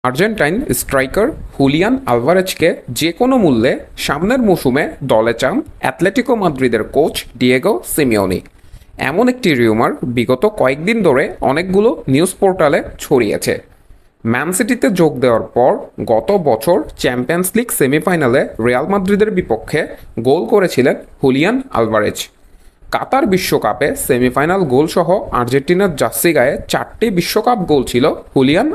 Argentine striker Julian আলভারেজকে যে কোনো মূল্যে সামনের মৌসুমে দলে চান অ্যাটলেটিকো মাদ্রিদের কোচ ডিয়েগো সিমিওনি। এমন একটি রিউমার বিগত কয়েকদিন ধরে অনেকগুলো নিউজ পোর্টালে ছড়িয়েছে। ম্যান সিটিতে যোগ দেওয়ার পর গত বছর চ্যাম্পিয়ন্স লিগ সেমিফাইনালে রিয়াল মাদ্রিদের বিপক্ষে গোল করেছিলেন হুলিয়ান আলভারেজ। কাতার বিশ্বকাপে সেমিফাইনাল গোলসহ আর্জেন্টিনার জার্সি গায়ে 4টি বিশ্বকাপ গোল ছিল হুলিয়ান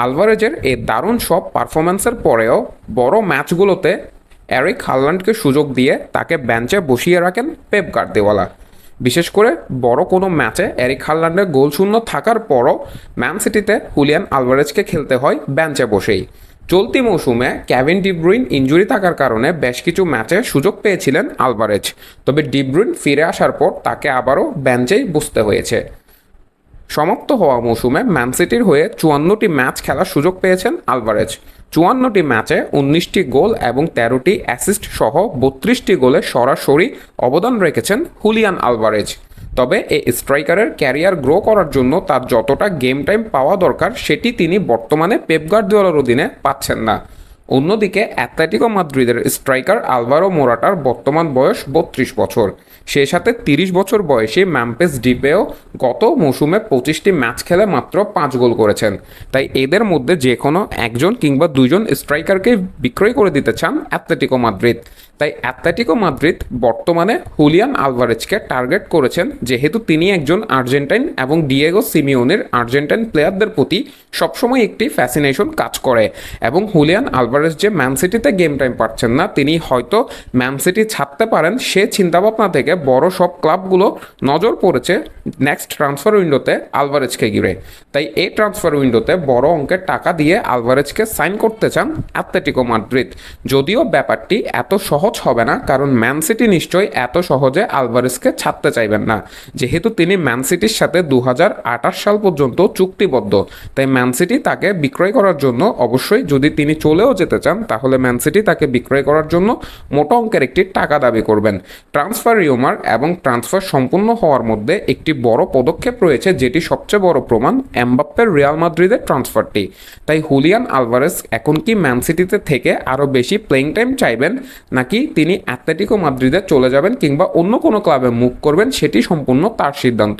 আলভারেজের এই দারুণ সব পারফরম্যান্সের পরেও বড় ম্যাচগুলোতে এরিক হাল্যান্ডকে সুযোগ দিয়ে তাকে বেঞ্চে বসিয়ে রাখেন পেপ গার্দিওলা। বিশেষ করে বড় কোনো ম্যাচে এরিক হাল্যান্ডের গোল শূন্য থাকার পরও ম্যান সিটিতে হুলিয়ান আলভারেজকে খেলতে হয় বেঞ্চে বসেই। চলতি মৌসুমে কেভিন ডিব্রুইন ইনজুরি থাকার কারণে বেশ কিছু ম্যাচে সুযোগ পেয়েছিলেন আলভারেজ, তবে ডিব্রুইন ফিরে আসার পর তাকে আবারও বেঞ্চেই বসতে হয়েছে। সমাপ্ত হওয়া মৌসুমে ম্যান সিটির হয়ে 54টি ম্যাচ খেলার সুযোগ পেয়েছেন আলভারেজ। 54টি ম্যাচে 19টি গোল এবং 13টি অ্যাসিস্ট সহ 32টি গোলে সরাসরি অবদান রেখেছেন হুলিয়ান আলভারেজ। তবে এই স্ট্রাইকারের ক্যারিয়ার গ্রো করার জন্য তার যতটা গেম টাইম পাওয়া দরকার সেটি তিনি বর্তমানে পেপ গার্দিওলার অধীনে পাচ্ছেন না। অন্যদিকে অ্যাটলেটিকো মাদ্রিদের স্ট্রাইকার আলভারো মোরাটার বর্তমান বয়স 32 বছর। সেই সাথে 30 বছর বয়সী মেম্ফিস ডিপেও গত মৌসুমে 25টি ম্যাচ খেলে মাত্র 5 গোল করেছেন। তাই এদের মধ্যে যে কোনো একজন কিংবা দুজন স্ট্রাইকারকে বিক্রয় করে দিতে চান অ্যাটলেটিকো মাদ্রিদ। তাই অ্যাটলেটিকো মাদ্রিদ বর্তমানে হুলিয়ান আলভারেজকে টার্গেট করেছেন, যেহেতু তিনি একজন আর্জেন্টাইন এবং ডিয়েগো সিমিওনের আর্জেন্টাইন প্লেয়ারদের প্রতি সবসময় একটি ফ্যাসিনেশন কাজ করে। এবং হুলিয়ান আলভারেজ যে ম্যান সিটিতে গেম টাইম পাচ্ছেন না, তিনি হয়তো ম্যান সিটি ছাড়তে পারেন সে চিন্তাভাবনা থেকে বড় সব ক্লাবগুলো নজর পড়েছে নেক্সট ট্রান্সফার উইন্ডোতে আলভারেজকে ঘিরে। তাই এই ট্রান্সফার উইন্ডোতে বড় অঙ্কের টাকা দিয়ে আলভারেজকে সাইন করতে চান অ্যাটলেটিকো মাদ্রিদ। যদিও ব্যাপারটি এত সহজ হবে না, কারণ ম্যান সিটি নিশ্চয়ই এত সহজে আলভারেজকে ছাড়তে চাইবেন না, যেহেতু তিনি ম্যান সিটির সাথে 2028 সাল পর্যন্ত চুক্তিবদ্ধ। তাই ম্যান সিটি তাকে বিক্রয় করার জন্য অবশ্যই, যদি তিনি চলেও যেতে চান তাহলে ম্যান সিটি তাকে বিক্রয় করার জন্য মোটা অঙ্কের একটি টাকা দাবি করবেন। ট্রান্সফার রিউমার এবং ট্রান্সফার সম্পূর্ণ হওয়ার মধ্যে একটি বড় পদক্ষেপ রয়েছে, যেটি সবচেয়ে বড় প্রমাণ এমবাপ্পের রিয়াল মাদ্রিদের ট্রান্সফারটি। তাই হুলিয়ান আলভারেজ এখন কি ম্যান সিটিতে থেকে আরও বেশি প্লেইং টাইম চাইবেন, নাকি তিনি অ্যাটলেটিকো মাদ্রিদে চলে যাবেন কিংবা অন্য কোনো ক্লাবে মুভ করবেন, সেটি সম্পূর্ণ তার সিদ্ধান্ত।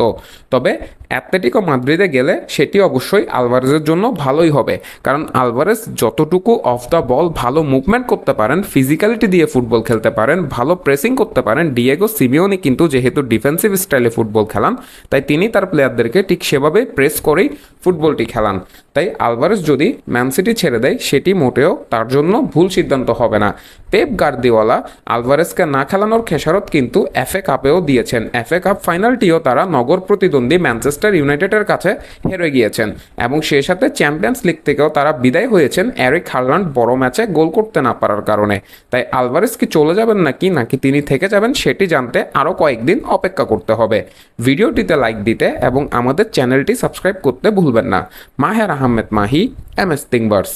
তবে অ্যাটলেটিকো মাদ্রিদে গেলে সেটি অবশ্যই আলভারেজের জন্য ভালোই হবে, কারণ আলভারেজ যতটুকু অফ দ্য বল ভালো মুভমেন্ট করতে পারেন, ফিজিক্যালিটি দিয়ে ফুটবল খেলতে পারেন, ভালো প্রেসিং করতে পারেন। ডিয়েগো সিমিওনি কিন্তু যেহেতু ডিফেন্সিভ স্টাইলে ফুটবল খেলান, তাই তিনি তার প্লেয়ারদেরকে ঠিক সেভাবেই প্রেস করেই ফুটবলটি খেলান। তাই আলভারেজ যদি ম্যান সিটি ছেড়ে দেয় সেটি মোটেও তার জন্য ভুল সিদ্ধান্ত হবে না। পেপ গার্দিওলা আলভারেজকে না খেলানোর খেসারত কিন্তু এফএ কাপেও দিয়েছেন। এফএ কাপ ফাইনালটিও তারা নগর প্রতিদ্বন্দ্বী ম্যানচেস্টার ইউনাইটেডের কাছে হেরে গিয়েছেন এবং সেই সাথে চ্যাম্পিয়ন্স লিগ থেকেও তারা বিদায় হয়েছেন এরিক হাল্যান্ড বড় ম্যাচে গোল করতে না পারার কারণে। তাই আলভারেজ কি চলে যাবেন নাকি তিনি থেকে যাবেন সেটি জানতে আরও কয়েকদিন অপেক্ষা করতে হবে। ভিডিওটিতে লাইক দিতে এবং আমাদের চ্যানেলটি সাবস্ক্রাইব করতে ভুলবেন না। মাহের আহমেদ মাহি, এমএস থিংবার্স।